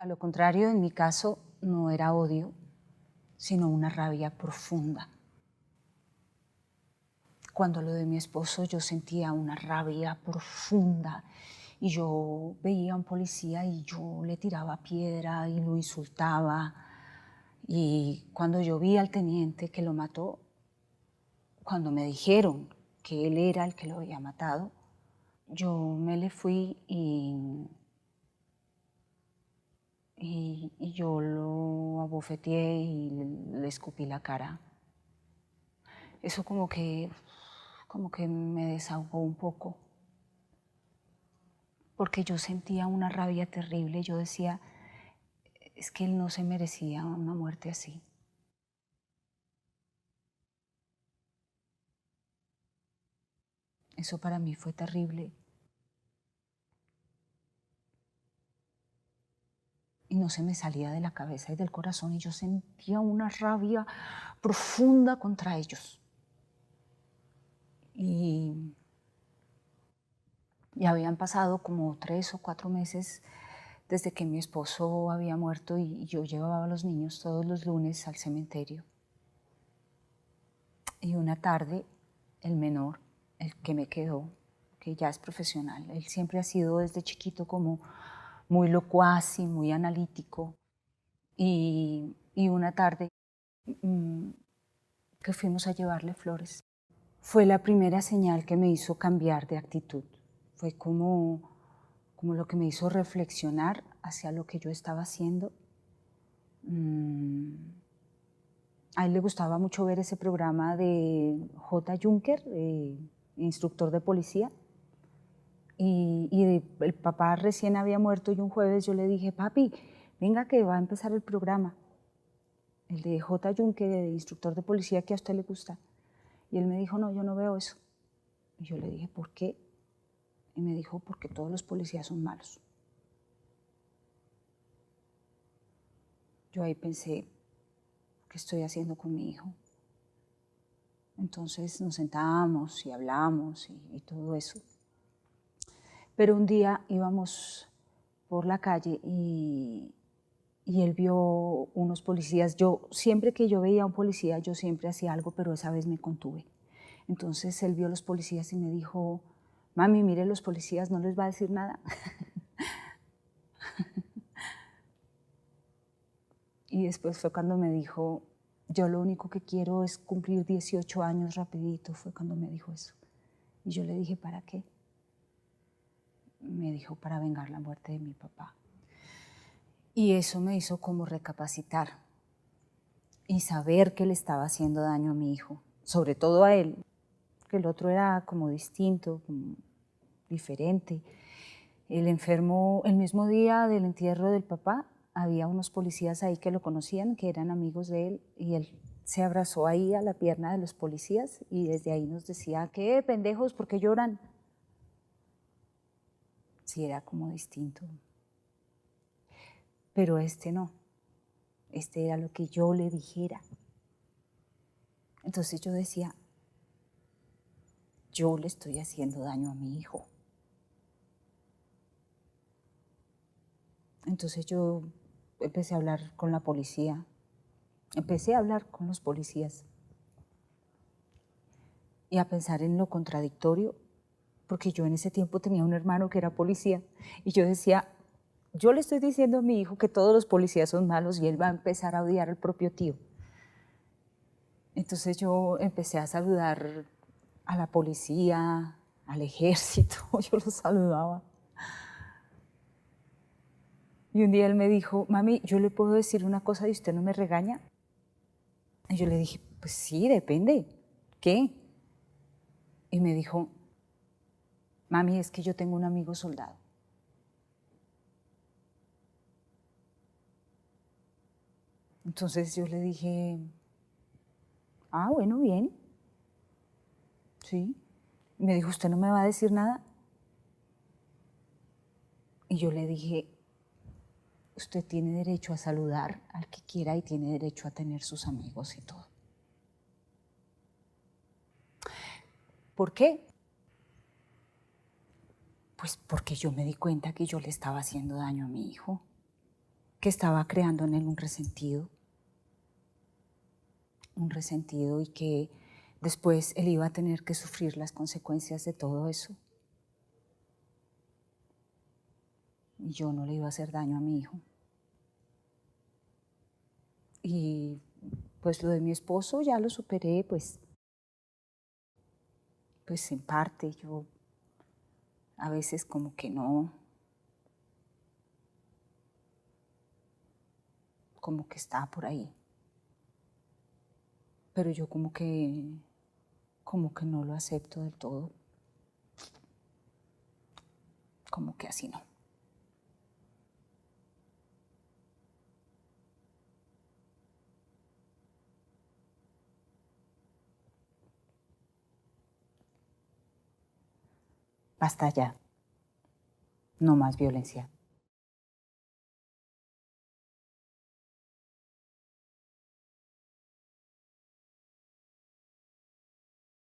A lo contrario, en mi caso, no era odio, sino una rabia profunda. Cuando lo de mi esposo, yo sentía una rabia profunda y yo veía a un policía y yo le tiraba piedra y lo insultaba. Y cuando yo vi al teniente que lo mató, cuando me dijeron que él era el que lo había matado, yo me le fui y yo lo abofeteé y le escupí la cara. Eso como que me desahogó un poco, porque yo sentía una rabia terrible. Yo decía, es que él no se merecía una muerte así. Eso para mí fue terrible. Y no se me salía de la cabeza y del corazón, y yo sentía una rabia profunda contra ellos. Y habían pasado como 3 o 4 meses desde que mi esposo había muerto y yo llevaba a los niños todos los lunes al cementerio. Y una tarde, el menor, el que me quedó, que ya es profesional, él siempre ha sido desde chiquito como muy locuaz y muy analítico. Y una tarde que fuimos a llevarle flores, fue la primera señal que me hizo cambiar de actitud. Fue como lo que me hizo reflexionar hacia lo que yo estaba haciendo. A él le gustaba mucho ver ese programa de J. Juncker, instructor de policía. Y el papá recién había muerto y un jueves yo le dije, papi, venga que va a empezar el programa, el de J. Juncker, de instructor de policía que a usted le gusta. Y él me dijo, no, yo no veo eso. Y yo le dije, ¿por qué? Y me dijo, porque todos los policías son malos. Yo ahí pensé, ¿qué estoy haciendo con mi hijo? Entonces nos sentamos y hablamos y todo eso. Pero un día íbamos por la calle y él vio unos policías. Yo, siempre que yo veía a un policía, yo siempre hacía algo, pero esa vez me contuve. Entonces él vio a los policías y me dijo, mami, mire, los policías, ¿no les va a decir nada? Y después fue cuando me dijo, yo lo único que quiero es cumplir 18 años rapidito, fue cuando me dijo eso. Y yo le dije, ¿para qué? Me dijo, para vengar la muerte de mi papá. Y eso me hizo como recapacitar y saber que le estaba haciendo daño a mi hijo, sobre todo a él, que el otro era como distinto, como diferente. El enfermo, el mismo día del entierro del papá, había unos policías ahí que lo conocían, que eran amigos de él, y él se abrazó ahí a la pierna de los policías y desde ahí nos decía, ¿qué pendejos? ¿Por qué lloran? Sí, era como distinto. Pero este no, este era lo que yo le dijera. Entonces yo decía, yo le estoy haciendo daño a mi hijo. Entonces yo empecé a hablar con la policía, empecé a hablar con los policías y a pensar en lo contradictorio, porque yo en ese tiempo tenía un hermano que era policía y yo decía, yo le estoy diciendo a mi hijo que todos los policías son malos y él va a empezar a odiar al propio tío. Entonces yo empecé a saludar a la policía, al ejército, yo los saludaba. Y un día él me dijo, mami, ¿yo le puedo decir una cosa y usted no me regaña? Y yo le dije, pues sí, depende. ¿Qué? Y me dijo, mami, es que yo tengo un amigo soldado. Entonces yo le dije, ah, bueno, bien. Sí. Y me dijo, ¿usted no me va a decir nada? Y yo le dije, usted tiene derecho a saludar al que quiera y tiene derecho a tener sus amigos y todo. ¿Por qué? Pues porque yo me di cuenta que yo le estaba haciendo daño a mi hijo, que estaba creando en él un resentido y que después él iba a tener que sufrir las consecuencias de todo eso. Y yo no le iba a hacer daño a mi hijo. Y pues lo de mi esposo ya lo superé, pues en parte. Yo a veces como que no, como que está por ahí. Pero yo como que no lo acepto del todo. Como que así no. Basta ya. No más violencia.